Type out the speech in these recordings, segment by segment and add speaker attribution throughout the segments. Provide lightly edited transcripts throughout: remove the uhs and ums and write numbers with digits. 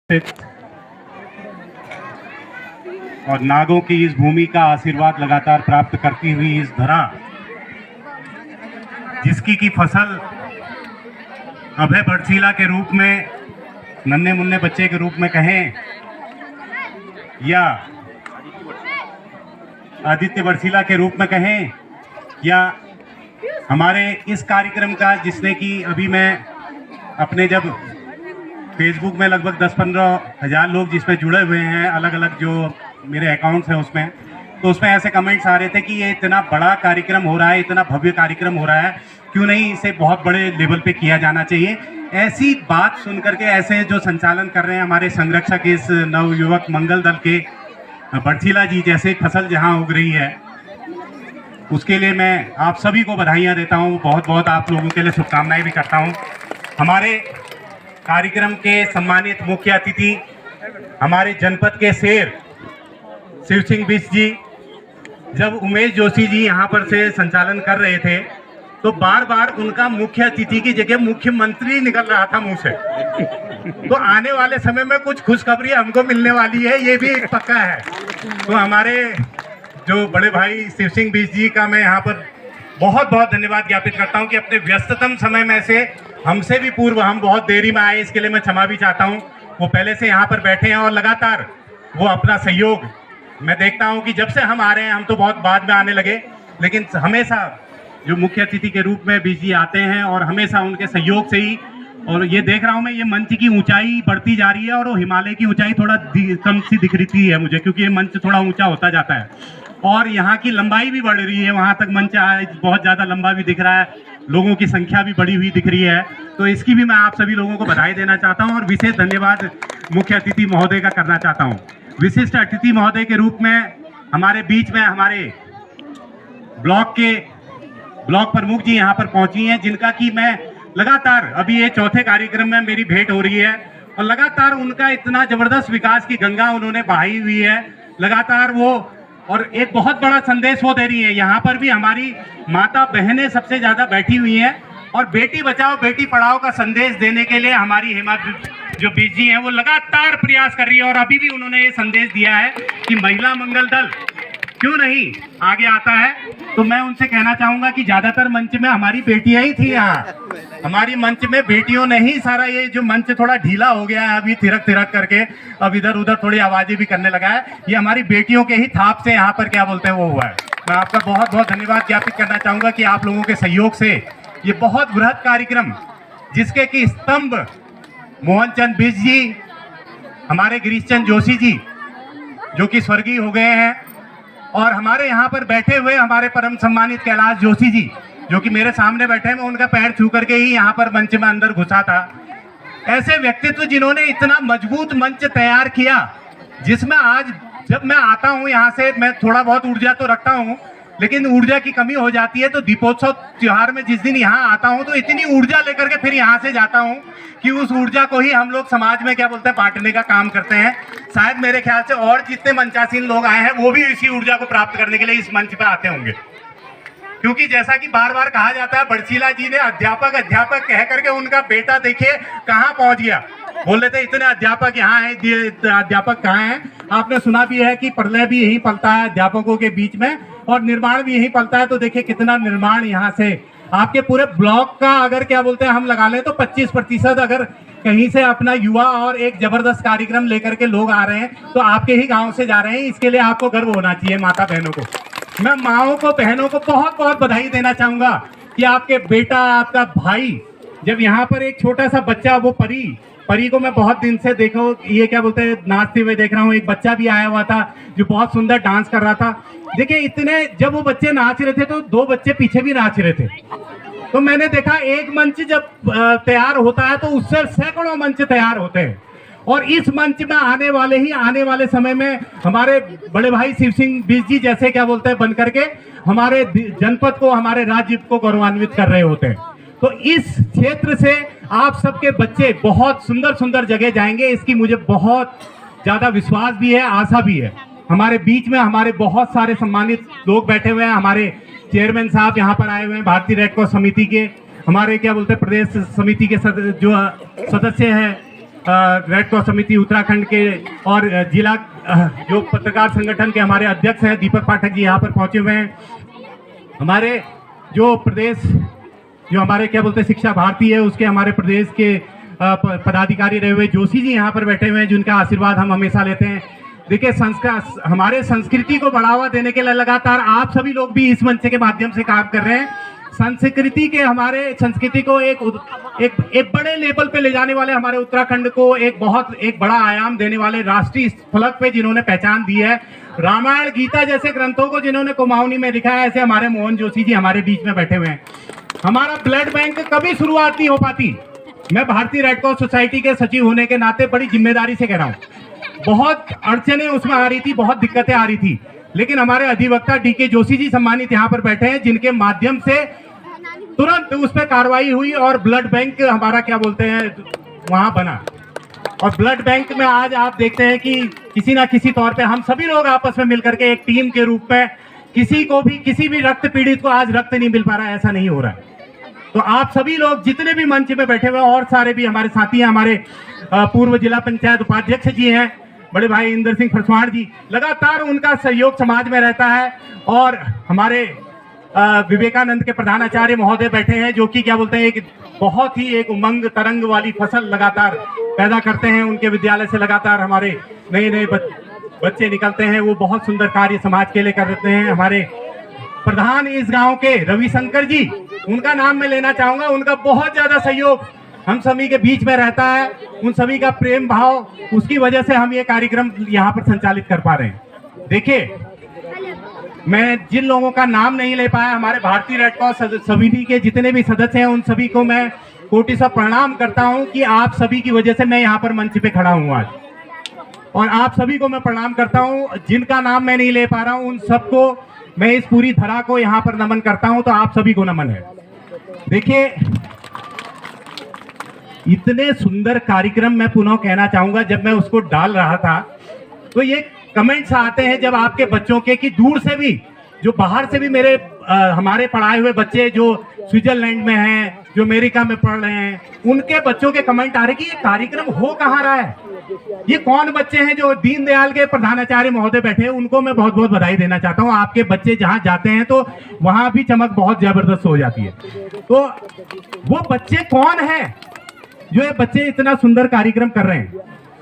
Speaker 1: और नागों की इस भूमि का आशीर्वाद लगातार प्राप्त करती हुई इस धरा, जिसकी की फसल अभय बरसीला के रूप में, नन्हे मुन्ने बच्चे के रूप में कहें, या आदित्य बरसीला के रूप में कहें, या हमारे इस कार्यक्रम का जिसने कि अभी मैं अपने जब फेसबुक में लगभग 10-15 हज़ार लोग जिसमें जुड़े हुए हैं, अलग अलग जो मेरे अकाउंट्स हैं उसमें, तो उसमें ऐसे कमेंट्स आ रहे थे कि ये इतना बड़ा कार्यक्रम हो रहा है, इतना भव्य कार्यक्रम हो रहा है, क्यों नहीं इसे बहुत बड़े लेवल पे किया जाना चाहिए। ऐसी बात सुन करके ऐसे जो संचालन कर रहे हैं हमारे संरक्षक इस नवयुवक मंगल दल के बरसीला जी, जैसे फसल जहाँ उग रही है, उसके लिए मैं आप सभी को बधाइयाँ देता हूँ, बहुत बहुत आप लोगों के लिए शुभकामनाएं भी करता हूँ। हमारे कार्यक्रम के सम्मानित मुख्य अतिथि हमारे जनपद के शेर शिव सिंह बिष्ट जी, जब उमेश जोशी जी यहाँ पर से संचालन कर रहे थे तो बार बार उनका मुख्य अतिथि की जगह मुख्यमंत्री निकल रहा था मुंह से। तो आने वाले समय में कुछ खुशखबरी हमको मिलने वाली है, ये भी एक पक्का है। तो हमारे जो बड़े भाई शिव सिंह बिष्ट जी का मैं यहाँ पर बहुत बहुत धन्यवाद ज्ञापित करता हूँ कि अपने व्यस्ततम समय में से हमसे भी पूर्व हम बहुत देरी में आए, इसके लिए मैं क्षमा भी चाहता हूँ। वो पहले से यहाँ पर बैठे हैं और लगातार वो अपना सहयोग, मैं देखता हूँ कि जब से हम आ रहे हैं, हम तो बहुत बाद में आने लगे, लेकिन हमेशा जो मुख्य अतिथि के रूप में बिष्ट जी आते हैं और हमेशा उनके सहयोग से ही, और ये देख रहा हूँ मैं, ये मंच की ऊंचाई बढ़ती जा रही है और वो हिमालय की ऊंचाई थोड़ा कम सी दिख रही है मुझे, क्योंकि ये मंच थोड़ा ऊंचा होता जाता है और यहाँ की लंबाई भी बढ़ रही है, वहाँ तक मंच बहुत ज़्यादा लंबा भी दिख रहा है, लोगों की संख्या भी बढ़ी हुई दिख रही है। तो इसकी भी मैं आप सभी लोगों को बधाई देना चाहता हूँ और विशेष धन्यवाद मुख्य अतिथि महोदय का करना चाहता हूँ। विशिष्ट अतिथि महोदय के रूप में हमारे बीच में हमारे ब्लॉक प्रमुख जी यहाँ पर पहुंची हैं, जिनका कि मैं लगातार, अभी ये चौथे कार्यक्रम में मेरी भेंट हो रही है और लगातार उनका इतना जबरदस्त विकास की गंगा उन्होंने बहाई हुई है लगातार वो, और एक बहुत बड़ा संदेश वो दे रही है। यहाँ पर भी हमारी माता बहनें सबसे ज्यादा बैठी हुई हैं और बेटी बचाओ बेटी पढ़ाओ का संदेश देने के लिए हमारी हेमा जो बिष्ट जी हैं वो लगातार प्रयास कर रही है। और अभी भी उन्होंने ये संदेश दिया है कि महिला मंगल दल क्यों नहीं आगे आता है। तो मैं उनसे कहना चाहूंगा कि ज्यादातर मंच में हमारी बेटियां ही थी, यहाँ हमारी मंच में बेटियों ने ही सारा, ये जो मंच थोड़ा ढीला हो गया है अभी थिरक करके, अब इधर उधर थोड़ी आवाजें भी करने लगा है, ये हमारी बेटियों के ही थाप से यहाँ पर क्या बोलते हैं वो हुआ है। मैं आपका बहुत बहुत धन्यवाद ज्ञापित करना चाहूंगा कि आप लोगों के सहयोग से ये बहुत बृहद कार्यक्रम, जिसके की स्तंभ मोहन चंद बिष्ट जी, हमारे गिरीश चंद जोशी जी जो कि स्वर्गीय हो गए हैं, और हमारे यहाँ पर बैठे हुए हमारे परम सम्मानित कैलाश जोशी जी जो कि मेरे सामने बैठे हैं, मैं उनका पैर छू करके ही यहाँ पर मंच में अंदर घुसा था। ऐसे व्यक्तित्व जिन्होंने इतना मजबूत मंच तैयार किया, जिसमें आज जब मैं आता हूँ यहाँ से, मैं थोड़ा बहुत ऊर्जा तो रखता हूँ, लेकिन ऊर्जा की कमी हो जाती है। तो दीपोत्सव त्योहार में जिस दिन यहाँ आता हूँ तो इतनी ऊर्जा लेकर के फिर यहाँ से जाता हूँ कि उस ऊर्जा को ही हम लोग समाज में क्या बोलते हैं बांटने का काम करते हैं। शायद मेरे ख्याल से और जितने मंचासीन लोग आए हैं वो भी इसी ऊर्जा को प्राप्त करने के लिए इस मंच पे आते होंगे, क्योंकि जैसा कि बार बार कहा जाता है, बरसीला जी ने अध्यापक कह करके उनका बेटा देखिए कहाँ पहुंच गया। बोल रहे थे इतने अध्यापक यहाँ हैं, अध्यापक कहाँ हैं। आपने सुना भी है कि प्रलय भी यही पलता है अध्यापकों के बीच में और निर्माण भी यही पलता है। तो देखिए कितना निर्माण यहाँ से आपके पूरे ब्लॉक का अगर क्या बोलते हैं हम लगा लें तो 25% अगर कहीं से अपना युवा और एक जबरदस्त कार्यक्रम लेकर के लोग आ रहे हैं तो आपके ही गांव से जा रहे हैं। इसके लिए आपको गर्व होना चाहिए माता बहनों को। मैं माओ को बहनों को बहुत बहुत बधाई देना चाहूंगा कि आपके बेटा आपका भाई, जब यहाँ पर एक छोटा सा बच्चा, वो परी को मैं बहुत दिन से देखो ये क्या बोलते हैं नाचते हुए देख रहा हूँ। एक बच्चा भी आया हुआ था जो बहुत सुंदर डांस कर रहा था। देखिए इतने जब वो बच्चे नाच रहे थे तो 2 बच्चे पीछे भी नाच रहे थे। तो मैंने देखा एक मंच जब तैयार होता है तो उससे सैकड़ों मंच तैयार होते हैं। और इस मंच में आने वाले समय में हमारे बड़े भाई शिव सिंह बिष्ट जी जैसे क्या बोलते हैं बन करके हमारे जनपद को, हमारे राज्य को गौरवान्वित कर रहे होते हैं। तो इस क्षेत्र से आप सबके बच्चे बहुत सुंदर सुंदर जगह जाएंगे, इसकी मुझे बहुत ज्यादा विश्वास भी है, आशा भी है। हमारे बीच में हमारे बहुत सारे सम्मानित लोग बैठे हुए हैं। हमारे चेयरमैन साहब यहाँ पर आए हुए हैं, भारतीय रेड क्रॉस समिति के, हमारे क्या बोलते हैं प्रदेश समिति के जो सदस्य हैं, रेड क्रॉस समिति उत्तराखंड के और जिला जो पत्रकार संगठन के हमारे अध्यक्ष हैं दीपक पाठक जी यहाँ पर पहुंचे हुए हैं। हमारे जो प्रदेश जो हमारे क्या बोलते हैं शिक्षा भारती है उसके हमारे प्रदेश के पदाधिकारी रहे हुए जोशी जी यहाँ पर बैठे हुए हैं, जिनका आशीर्वाद हम हमेशा लेते हैं। देखिए संस्कार हमारे संस्कृति को बढ़ावा देने के लिए लगातार आप सभी लोग भी इस मंच के माध्यम से काम कर रहे हैं। संस्कृति के हमारे संस्कृति को एक बड़े लेवल पे ले जाने वाले हमारे उत्तराखंड को एक बड़ा आयाम देने वाले राष्ट्रीय फलक पे जिन्होंने पहचान दी है, रामायण गीता जैसे ग्रंथों को जिन्होंने कुमाऊनी में लिखा है, ऐसे हमारे मोहन जोशी जी हमारे बीच में बैठे हुए हैं। हमारा ब्लड बैंक कभी शुरुआत नहीं हो पाती। मैं भारतीय रेड क्रॉस सोसाइटी के सचिव होने के नाते बड़ी जिम्मेदारी से कह रहा हूँ, बहुत अड़चने उसमें आ रही थी, बहुत दिक्कतें आ रही थी, लेकिन हमारे अधिवक्ता डीके जोशी जी सम्मानित यहाँ पर बैठे हैं, जिनके माध्यम से तुरंत उस पर कार्रवाई हुई और ब्लड बैंक हमारा क्या बोलते हैं वहां बना। और ब्लड बैंक में आज आप देखते हैं कि किसी ना किसी तौर पे हम सभी लोग आपस में मिलकर के एक टीम के रूप में किसी भी रक्त पीड़ित को आज रक्त नहीं मिल पा रहा है, ऐसा नहीं हो रहा है। तो आप सभी लोग जितने भी मंच में बैठे हुए और सारे भी हमारे साथी हैं, हमारे पूर्व जिला पंचायत उपाध्यक्ष जी हैं, बड़े भाई इंदर सिंह फरसवाण जी, लगातार उनका सहयोग समाज में रहता है। और हमारे विवेकानंद के प्रधानाचार्य महोदय बैठे हैं, जो कि क्या बोलते हैं एक बहुत ही एक उमंग तरंग वाली फसल लगातार पैदा करते हैं। उनके विद्यालय से लगातार हमारे नए बच्चे निकलते हैं, वो बहुत सुंदर कार्य समाज के लिए करते हैं। हमारे प्रधान इस गांव के रविशंकर जी, उनका नाम मैं लेना चाहूंगा, उनका बहुत ज्यादा सहयोग हम सभी के बीच में रहता है। उन सभी का प्रेम भाव, उसकी वजह से हम ये कार्यक्रम यहाँ पर संचालित कर पा रहे हैं। देखिए मैं जिन लोगों का नाम नहीं ले पाया, हमारे भारतीय रेड क्रॉस समिति के जितने भी सदस्य हैं, उन सभी को मैं कोटि से प्रणाम करता हूं कि आप सभी की वजह से मैं यहाँ पर मंच पे खड़ा हूं आज। और आप सभी को मैं प्रणाम करता हूं, जिनका नाम मैं नहीं ले पा रहा हूं उन सबको मैं इस पूरी धरा को यहाँ पर नमन करता हूं। तो आप सभी को नमन है। देखिए इतने सुंदर कार्यक्रम मैं पुनः कहना चाहूंगा, जब मैं उसको डाल रहा था तो ये कमेंट्स आते हैं जब आपके बच्चों के कि दूर से भी, जो बाहर से भी मेरे हमारे पढ़ाए हुए बच्चे जो स्विट्जरलैंड में हैं, जो अमेरिका में पढ़ रहे हैं, उनके बच्चों के कमेंट आ रहे कि ये कार्यक्रम हो कहाँ रहा है, ये कौन बच्चे हैं। जो दीनदयाल के प्रधानाचार्य महोदय बैठे हैं, उनको मैं बहुत बहुत बधाई देना चाहता हूँ। आपके बच्चे जहाँ जाते हैं तो वहां भी चमक बहुत जबरदस्त हो जाती है। तो वो बच्चे कौन है जो ये बच्चे इतना सुंदर कार्यक्रम कर रहे हैं,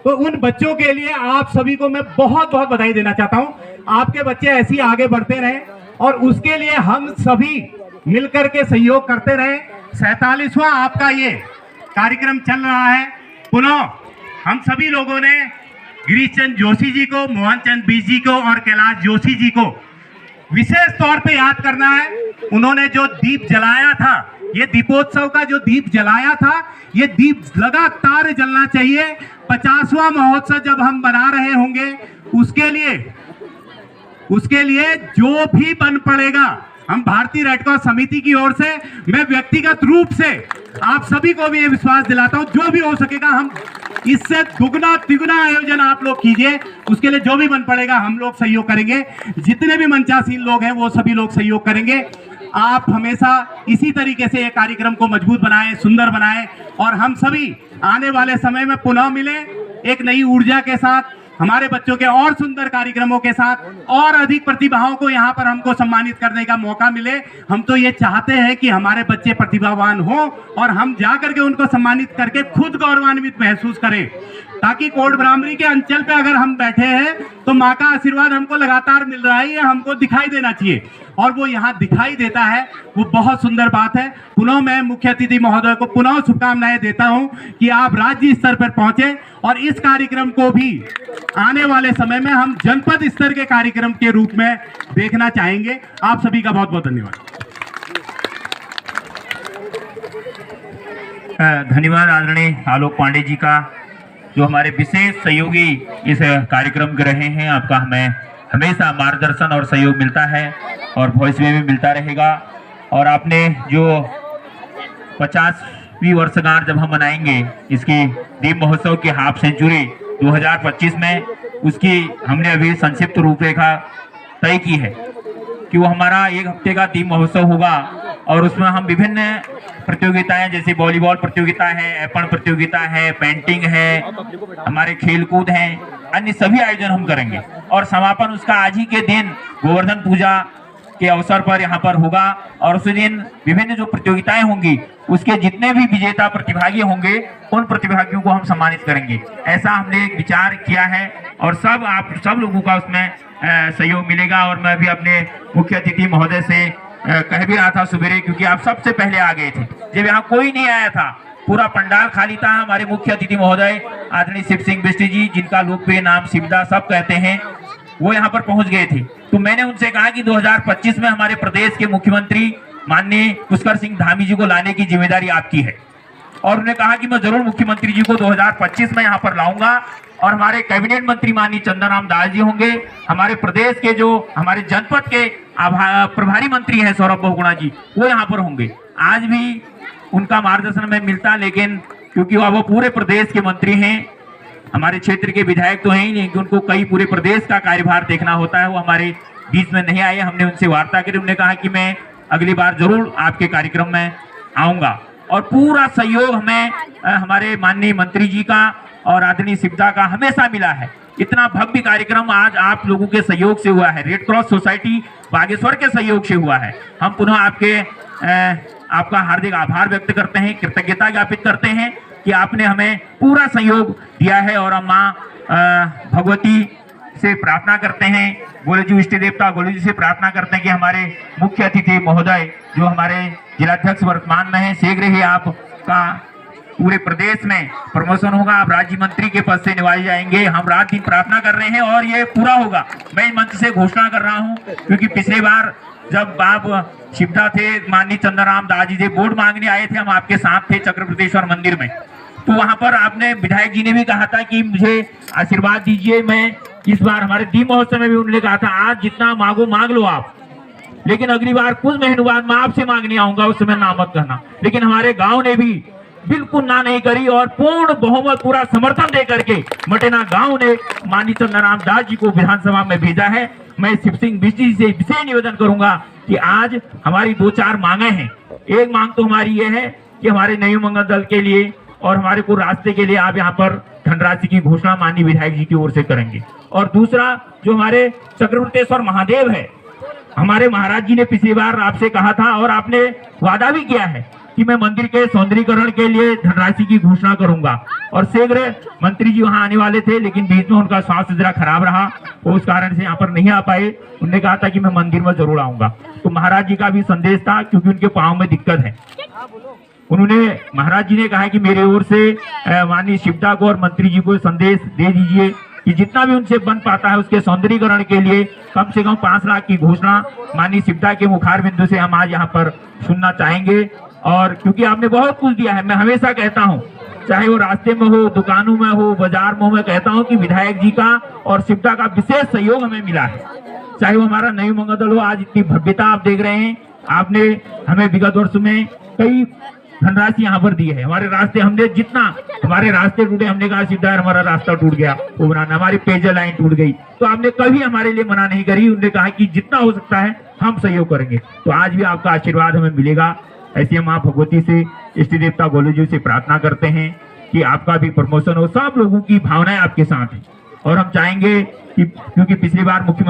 Speaker 1: तो उन बच्चों के लिए आप सभी को मैं बहुत बहुत बधाई देना चाहता हूं। आपके बच्चे ऐसे ही आगे बढ़ते रहें और उसके लिए हम सभी मिलकर के सहयोग करते रहें। 47वां आपका ये कार्यक्रम चल रहा है। पुनः हम सभी लोगों ने गिरीश चंद जोशी जी को, मोहन चंद बीज जी को और कैलाश जोशी जी को विशेष तौर पे याद करना है। उन्होंने जो दीप जलाया था, ये दीपोत्सव का जो दीप जलाया था, ये दीप लगातार जलना चाहिए। 50वां महोत्सव जब हम बना रहे होंगे, उसके लिए जो भी बन पड़ेगा, हम भारतीय रेड क्रॉस समिति की ओर से, मैं व्यक्तिगत रूप से आप सभी को भी ये विश्वास दिलाता हूं, जो भी हो सकेगा हम इससे दुगना तिगुना आयोजन आप लोग कीजिए। उसके लिए जो भी बन पड़ेगा हम लोग सहयोग करेंगे। जितने भी मंचासीन लोग हैं वो सभी लोग सहयोग करेंगे। आप हमेशा इसी तरीके से ये कार्यक्रम को मजबूत बनाएं, सुंदर बनाएं और हम सभी आने वाले समय में पुनः मिलें एक नई ऊर्जा के साथ, हमारे बच्चों के और सुंदर कार्यक्रमों के साथ, और अधिक प्रतिभाओं को यहाँ पर हमको सम्मानित करने का मौका मिले। हम तो ये चाहते हैं कि हमारे बच्चे प्रतिभावान हों और हम जा करके उनको सम्मानित करके खुद गौरवान्वित महसूस करें, ताकि कोट ब्राह्मणी के अंचल पे अगर हम बैठे हैं तो माँ का आशीर्वाद हमको लगातार मिल रहा है, ये हमको दिखाई देना चाहिए और वो यहाँ दिखाई देता है, वो बहुत सुंदर बात है। पुनः मैं मुख्य अतिथि महोदय को पुनः शुभकामनाएं देता हूं कि आप राज्य स्तर पर पहुंचे और इस कार्यक्रम को भी आने वाले समय में हम जनपद स्तर के कार्यक्रम के रूप में देखना चाहेंगे। आप सभी का बहुत बहुत धन्यवाद।
Speaker 2: धन्यवाद आदरणीय आलोक पांडे जी का, जो हमारे विशेष सहयोगी इस कार्यक्रम के रहे हैं। आपका हमें हमेशा मार्गदर्शन और सहयोग मिलता है और भविष्य में भी मिलता रहेगा। और आपने जो 50वीं वर्षगांठ जब हम मनाएंगे इसकी दीप महोत्सव की हाफ सेंचुरी 2025 में, उसकी हमने अभी संक्षिप्त रूपरेखा तय की है कि वो हमारा 1 हफ्ते का दीप महोत्सव होगा और उसमें हम विभिन्न प्रतियोगिताएं जैसे वॉलीबॉल प्रतियोगिता है, एपण प्रतियोगिता है, पेंटिंग है, हमारे खेलकूद हैं, अन्य सभी आयोजन हम करेंगे। और समापन उसका आज ही के दिन गोवर्धन पूजा के अवसर पर यहाँ पर होगा और उस दिन विभिन्न जो प्रतियोगिताएं होंगी उसके जितने भी विजेता प्रतिभागी होंगे उन प्रतिभागियों को हम सम्मानित करेंगे। ऐसा हमने एक विचार किया है और आप सब लोगों का उसमें सहयोग मिलेगा। और मैं भी अपने मुख्य अतिथि महोदय से कह भी रहा था सवेरे, क्योंकि आप सबसे पहले आ गए थे, जब यहाँ कोई नहीं आया था, पूरा पंडाल खाली था। हमारे मुख्य अतिथि महोदय आदरणीय शिव सिंह बिष्ट जी, जिनका लोकप्रिय नाम शिवदा सब कहते हैं, वो यहाँ पर पहुंच गए थे। तो मैंने उनसे कहा कि 2025 में हमारे प्रदेश के मुख्यमंत्री माननीय पुष्कर सिंह धामी जी को लाने की जिम्मेदारी आपकी है। और उन्होंने कहा कि मैं जरूर मुख्यमंत्री जी को 2025 में यहाँ पर लाऊंगा और हमारे कैबिनेट मंत्री माननीय चंदन राम दास जी होंगे, हमारे प्रदेश के जो हमारे जनपद के प्रभारी मंत्री हैं सौरभ बहुगुणा जी, वो यहाँ पर होंगे। आज भी उनका मार्गदर्शन में मिलता, लेकिन क्योंकि वो पूरे प्रदेश के मंत्री हैं, हमारे क्षेत्र के विधायक तो हैं ही, लेकिन उनको कई पूरे प्रदेश का कार्यभार देखना होता है, वो हमारे बीच में नहीं आए। हमने उनसे वार्ता करी, उन्होंने कहा कि मैं अगली बार जरूर आपके कार्यक्रम में आऊंगा। और पूरा सहयोग हमें हमारे माननीय मंत्री जी का और आदरणीय शिवदा का हमेशा मिला है। इतना भव्य कार्यक्रम आज आप लोगों के सहयोग से हुआ है, रेड क्रॉस सोसाइटी बागेश्वर के सहयोग से हुआ है। हम पुनः आपका हार्दिक आभार व्यक्त करते हैं, कृतज्ञता ज्ञापित करते हैं कि आपने हमें पूरा सहयोग दिया है। और हम माँ भगवती से प्रार्थना करते हैं, गोलू इष्ट देवता गोलू जी से प्रार्थना करते हैं कि हमारे मुख्य अतिथि महोदय जो हमारे जिलाध्यक्ष वर्तमान में है, शीघ्र ही आपका पूरे प्रदेश में प्रमोशन होगा, आप राज्य मंत्री के पद से निभाए जाएंगे। हम रात दिन प्रार्थना कर रहे हैं और ये पूरा होगा। मैं मंच से घोषणा कर रहा हूँ, क्योंकि पिछली बार जब आप शिवदा थे, माननीय चंद्रराम दास जी वोट मांगने आए थे, हम आपके साथ थे चक्रप्रतेश्वर मंदिर में, तो वहां पर आपने विधायक जी ने भी कहा था कि मुझे आशीर्वाद दीजिए। मैं इस बार हमारे दीप महोत्सव में भी उन्होंने कहा था आज जितना मांगो मांग लो आप, लेकिन अगली बार कुछ महीनों बाद मैं आपसे मांगने आऊंगा, उस समय ना मत कहना। लेकिन हमारे गांव ने भी बिल्कुल ना नहीं करी और पूर्ण बहुमत पूरा समर्थन दे करके मटेना गांव ने माननीय चंद्रराम दास जी को विधानसभा में भेजा है। मैं शिव सिंह बिष्ट जी से विशेष निवेदन करूंगा कि आज हमारी 2-4 मांगे हैं। एक मांग तो हमारी ये है कि हमारे नव मंगल दल के लिए और हमारे को रास्ते के लिए आप यहाँ पर धनराशि की घोषणा माननीय विधायक जी की ओर से करेंगे। और दूसरा जो हमारे चक्रवर्तेश्वर महादेव है, हमारे महाराज जी ने पिछली बार आपसे कहा था और आपने वादा भी किया है कि मैं मंदिर के सौंदर्यीकरण के लिए धनराशि की घोषणा करूंगा। और शीघ्र मंत्री जी वहां आने वाले थे, लेकिन बीच में उनका स्वास्थ्य जरा खराब रहा, तो उस कारण से यहाँ पर नहीं आ पाए। उन्होंने कहा था कि मैं मंदिर में जरूर आऊंगा। तो महाराज जी का भी संदेश था, क्योंकि उनके पांव में दिक्कत है। उन्होंने महाराज जी ने कहा कि मेरे ओर से माननीय शिवदा को और मंत्री जी को संदेश दे दीजिए कि जितना भी उनसे बन पाता है उसके सौंदर्यीकरण के लिए कम से कम 5 लाख की घोषणा माननीय शिवदा के मुखार बिंदु से हम आज यहाँ पर सुनना चाहेंगे। और क्योंकि आपने बहुत कुछ दिया है, मैं हमेशा कहता हूँ, चाहे वो रास्ते में हो, दुकानों में हो, बाजार में हो, मैं कहता हूँ कि विधायक जी का और शिवदा का विशेष सहयोग हमें मिला है। चाहे वो हमारा नई मंगल दल हो, आज इतनी भव्यता आप देख रहे हैं, आपने हमें विगत वर्ष में कई धनराशि यहाँ पर दी है। हमारे रास्ते हमने जितना हमारे रास्ते टूटे, हमने कहा शिवदा हमारा रास्ता टूट गया, वो बनाना, हमारी पेयजल लाइन टूट गई, तो आपने कभी हमारे लिए मना नहीं करी। उन्होंने कहा कि जितना हो सकता है हम सहयोग करेंगे। तो आज भी आपका आशीर्वाद हमें मिलेगा। ऐसी हम माँ भगवती से, इष्ट देवता गोलू जी से प्रार्थना करते हैं कि आपका भी प्रमोशन हो। सब लोगों की भावनाएं आपके साथ हैं और हम चाहेंगे कि क्योंकि पिछली बार मुख्यमंत्री